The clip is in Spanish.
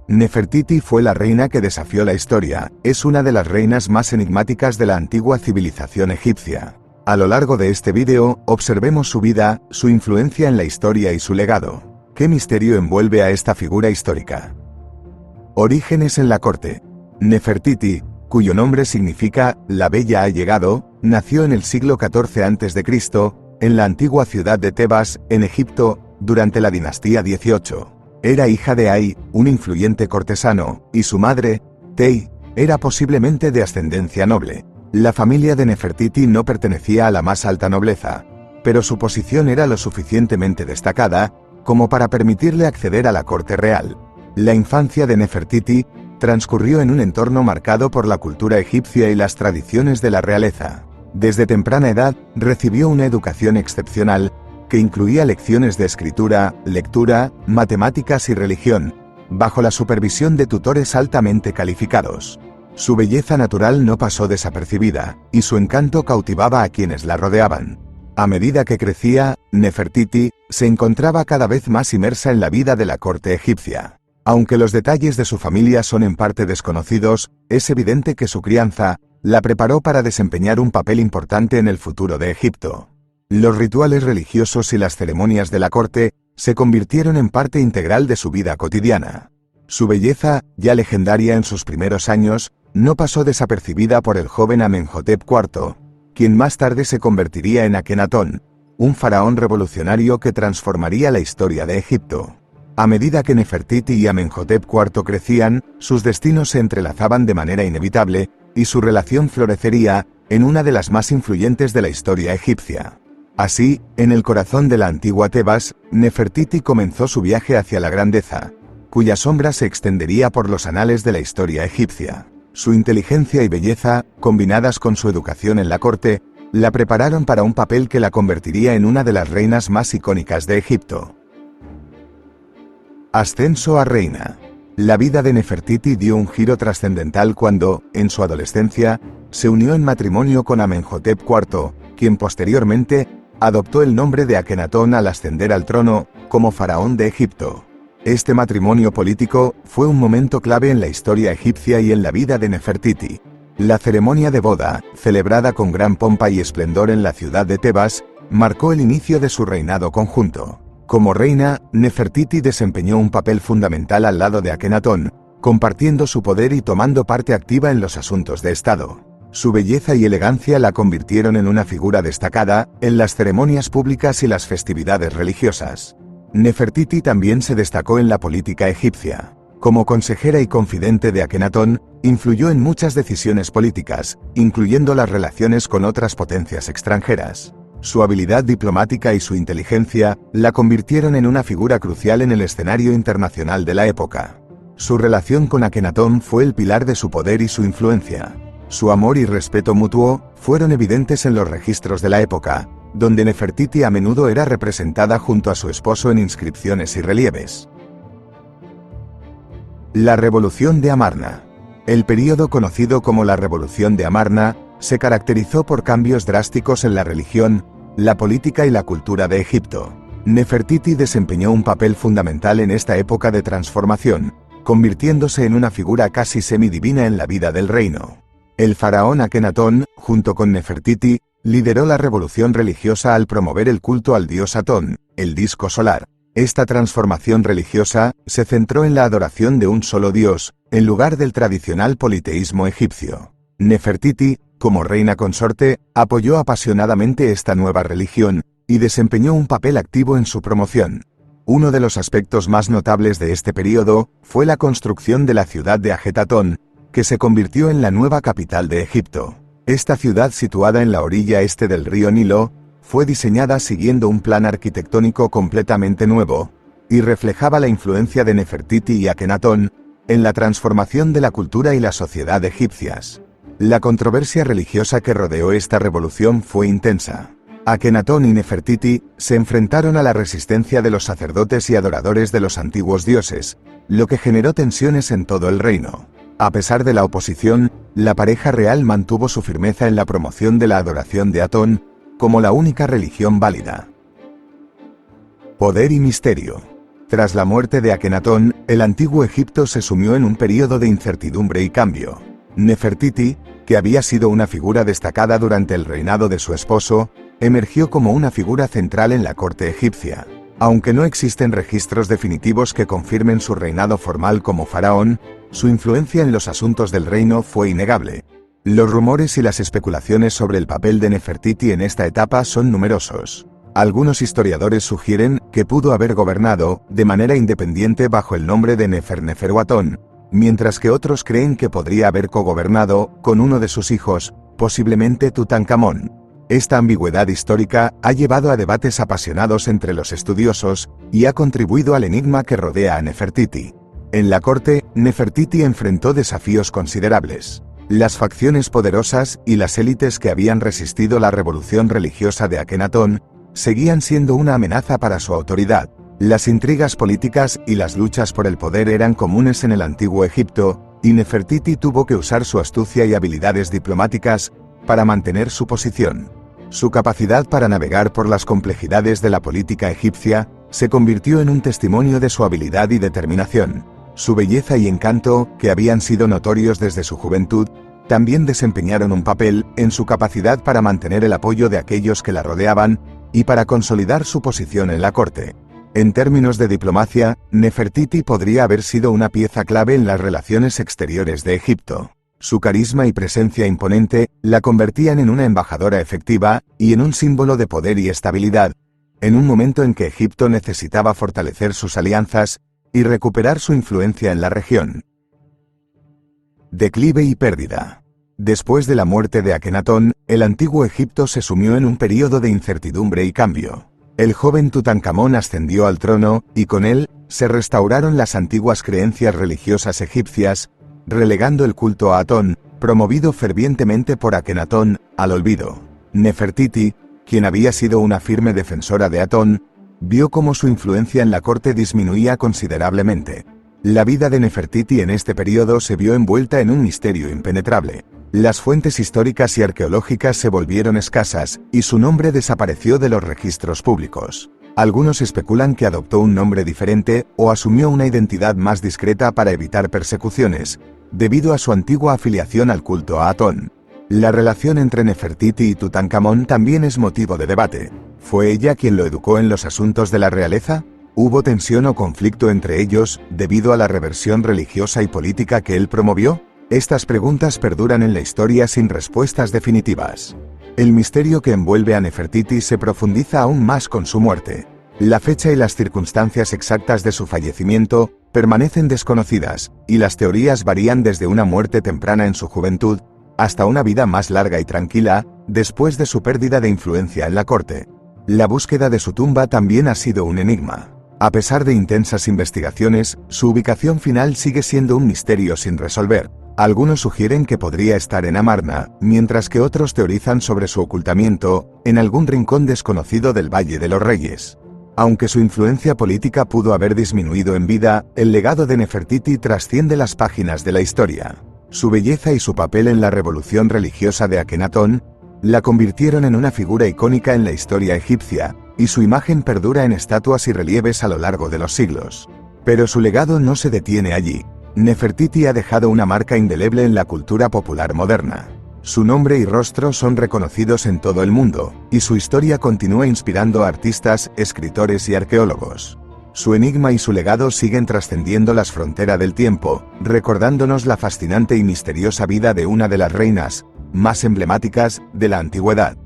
Nefertiti fue la reina que desafió la historia, es una de las reinas más enigmáticas de la antigua civilización egipcia. A lo largo de este vídeo, observemos su vida, su influencia en la historia y su legado. ¿Qué misterio envuelve a esta figura histórica? Orígenes en la corte. Nefertiti, cuyo nombre significa «la bella ha llegado», nació en el siglo XIV a.C., en la antigua ciudad de Tebas, en Egipto, durante la dinastía XVIII. Era hija de Ay, un influyente cortesano, y su madre, Tei, era posiblemente de ascendencia noble. La familia de Nefertiti no pertenecía a la más alta nobleza, pero su posición era lo suficientemente destacada como para permitirle acceder a la corte real. La infancia de Nefertiti transcurrió en un entorno marcado por la cultura egipcia y las tradiciones de la realeza. Desde temprana edad, recibió una educación excepcional, que incluía lecciones de escritura, lectura, matemáticas y religión, bajo la supervisión de tutores altamente calificados. Su belleza natural no pasó desapercibida, y su encanto cautivaba a quienes la rodeaban. A medida que crecía, Nefertiti se encontraba cada vez más inmersa en la vida de la corte egipcia. Aunque los detalles de su familia son en parte desconocidos, es evidente que su crianza la preparó para desempeñar un papel importante en el futuro de Egipto. Los rituales religiosos y las ceremonias de la corte se convirtieron en parte integral de su vida cotidiana. Su belleza, ya legendaria en sus primeros años, no pasó desapercibida por el joven Amenhotep IV, quien más tarde se convertiría en Akenatón, un faraón revolucionario que transformaría la historia de Egipto. A medida que Nefertiti y Amenhotep IV crecían, sus destinos se entrelazaban de manera inevitable, y su relación florecería en una de las más influyentes de la historia egipcia. Así, en el corazón de la antigua Tebas, Nefertiti comenzó su viaje hacia la grandeza, cuya sombra se extendería por los anales de la historia egipcia. Su inteligencia y belleza, combinadas con su educación en la corte, la prepararon para un papel que la convertiría en una de las reinas más icónicas de Egipto. Ascenso a reina. La vida de Nefertiti dio un giro trascendental cuando, en su adolescencia, se unió en matrimonio con Amenhotep IV, quien posteriormente adoptó el nombre de Akenatón al ascender al trono como faraón de Egipto. Este matrimonio político fue un momento clave en la historia egipcia y en la vida de Nefertiti. La ceremonia de boda, celebrada con gran pompa y esplendor en la ciudad de Tebas, marcó el inicio de su reinado conjunto. Como reina, Nefertiti desempeñó un papel fundamental al lado de Akenatón, compartiendo su poder y tomando parte activa en los asuntos de Estado. Su belleza y elegancia la convirtieron en una figura destacada en las ceremonias públicas y las festividades religiosas. Nefertiti también se destacó en la política egipcia. Como consejera y confidente de Akenatón, influyó en muchas decisiones políticas, incluyendo las relaciones con otras potencias extranjeras. Su habilidad diplomática y su inteligencia la convirtieron en una figura crucial en el escenario internacional de la época. Su relación con Akenatón fue el pilar de su poder y su influencia. Su amor y respeto mutuo fueron evidentes en los registros de la época, donde Nefertiti a menudo era representada junto a su esposo en inscripciones y relieves. La Revolución de Amarna. El período conocido como la Revolución de Amarna se caracterizó por cambios drásticos en la religión, la política y la cultura de Egipto. Nefertiti desempeñó un papel fundamental en esta época de transformación, convirtiéndose en una figura casi semidivina en la vida del reino. El faraón Akenatón, junto con Nefertiti, lideró la revolución religiosa al promover el culto al dios Atón, el disco solar. Esta transformación religiosa se centró en la adoración de un solo dios, en lugar del tradicional politeísmo egipcio. Nefertiti, como reina consorte, apoyó apasionadamente esta nueva religión, y desempeñó un papel activo en su promoción. Uno de los aspectos más notables de este período fue la construcción de la ciudad de Ajetatón, que se convirtió en la nueva capital de Egipto. Esta ciudad, situada en la orilla este del río Nilo, fue diseñada siguiendo un plan arquitectónico completamente nuevo, y reflejaba la influencia de Nefertiti y Akenatón en la transformación de la cultura y la sociedad egipcias. La controversia religiosa que rodeó esta revolución fue intensa. Akenatón y Nefertiti se enfrentaron a la resistencia de los sacerdotes y adoradores de los antiguos dioses, lo que generó tensiones en todo el reino. A pesar de la oposición, la pareja real mantuvo su firmeza en la promoción de la adoración de Atón como la única religión válida. Poder y misterio. Tras la muerte de Akenatón, el antiguo Egipto se sumió en un período de incertidumbre y cambio. Nefertiti, que había sido una figura destacada durante el reinado de su esposo, emergió como una figura central en la corte egipcia. Aunque no existen registros definitivos que confirmen su reinado formal como faraón, su influencia en los asuntos del reino fue innegable. Los rumores y las especulaciones sobre el papel de Nefertiti en esta etapa son numerosos. Algunos historiadores sugieren que pudo haber gobernado de manera independiente bajo el nombre de Neferneferuatón, mientras que otros creen que podría haber cogobernado con uno de sus hijos, posiblemente Tutankamón. Esta ambigüedad histórica ha llevado a debates apasionados entre los estudiosos y ha contribuido al enigma que rodea a Nefertiti. En la corte, Nefertiti enfrentó desafíos considerables. Las facciones poderosas y las élites que habían resistido la revolución religiosa de Akenatón seguían siendo una amenaza para su autoridad. Las intrigas políticas y las luchas por el poder eran comunes en el antiguo Egipto, y Nefertiti tuvo que usar su astucia y habilidades diplomáticas para mantener su posición. Su capacidad para navegar por las complejidades de la política egipcia se convirtió en un testimonio de su habilidad y determinación. Su belleza y encanto, que habían sido notorios desde su juventud, también desempeñaron un papel en su capacidad para mantener el apoyo de aquellos que la rodeaban y para consolidar su posición en la corte. En términos de diplomacia, Nefertiti podría haber sido una pieza clave en las relaciones exteriores de Egipto. Su carisma y presencia imponente la convertían en una embajadora efectiva y en un símbolo de poder y estabilidad, en un momento en que Egipto necesitaba fortalecer sus alianzas y recuperar su influencia en la región. Declive y pérdida. Después de la muerte de Akenatón, el antiguo Egipto se sumió en un período de incertidumbre y cambio. El joven Tutankamón ascendió al trono, y con él, se restauraron las antiguas creencias religiosas egipcias, relegando el culto a Atón, promovido fervientemente por Akenatón, al olvido. Nefertiti, quien había sido una firme defensora de Atón, vio cómo su influencia en la corte disminuía considerablemente. La vida de Nefertiti en este periodo se vio envuelta en un misterio impenetrable. Las fuentes históricas y arqueológicas se volvieron escasas, y su nombre desapareció de los registros públicos. Algunos especulan que adoptó un nombre diferente o asumió una identidad más discreta para evitar persecuciones, debido a su antigua afiliación al culto a Atón. La relación entre Nefertiti y Tutankamón también es motivo de debate. ¿Fue ella quien lo educó en los asuntos de la realeza? ¿Hubo tensión o conflicto entre ellos debido a la reversión religiosa y política que él promovió? Estas preguntas perduran en la historia sin respuestas definitivas. El misterio que envuelve a Nefertiti se profundiza aún más con su muerte. La fecha y las circunstancias exactas de su fallecimiento permanecen desconocidas, y las teorías varían desde una muerte temprana en su juventud hasta una vida más larga y tranquila después de su pérdida de influencia en la corte. La búsqueda de su tumba también ha sido un enigma. A pesar de intensas investigaciones, su ubicación final sigue siendo un misterio sin resolver. Algunos sugieren que podría estar en Amarna, mientras que otros teorizan sobre su ocultamiento en algún rincón desconocido del Valle de los Reyes. Aunque su influencia política pudo haber disminuido en vida, el legado de Nefertiti trasciende las páginas de la historia. Su belleza y su papel en la revolución religiosa de Akenatón la convirtieron en una figura icónica en la historia egipcia, y su imagen perdura en estatuas y relieves a lo largo de los siglos. Pero su legado no se detiene allí. Nefertiti ha dejado una marca indeleble en la cultura popular moderna. Su nombre y rostro son reconocidos en todo el mundo, y su historia continúa inspirando a artistas, escritores y arqueólogos. Su enigma y su legado siguen trascendiendo las fronteras del tiempo, recordándonos la fascinante y misteriosa vida de una de las reinas más emblemáticas de la antigüedad.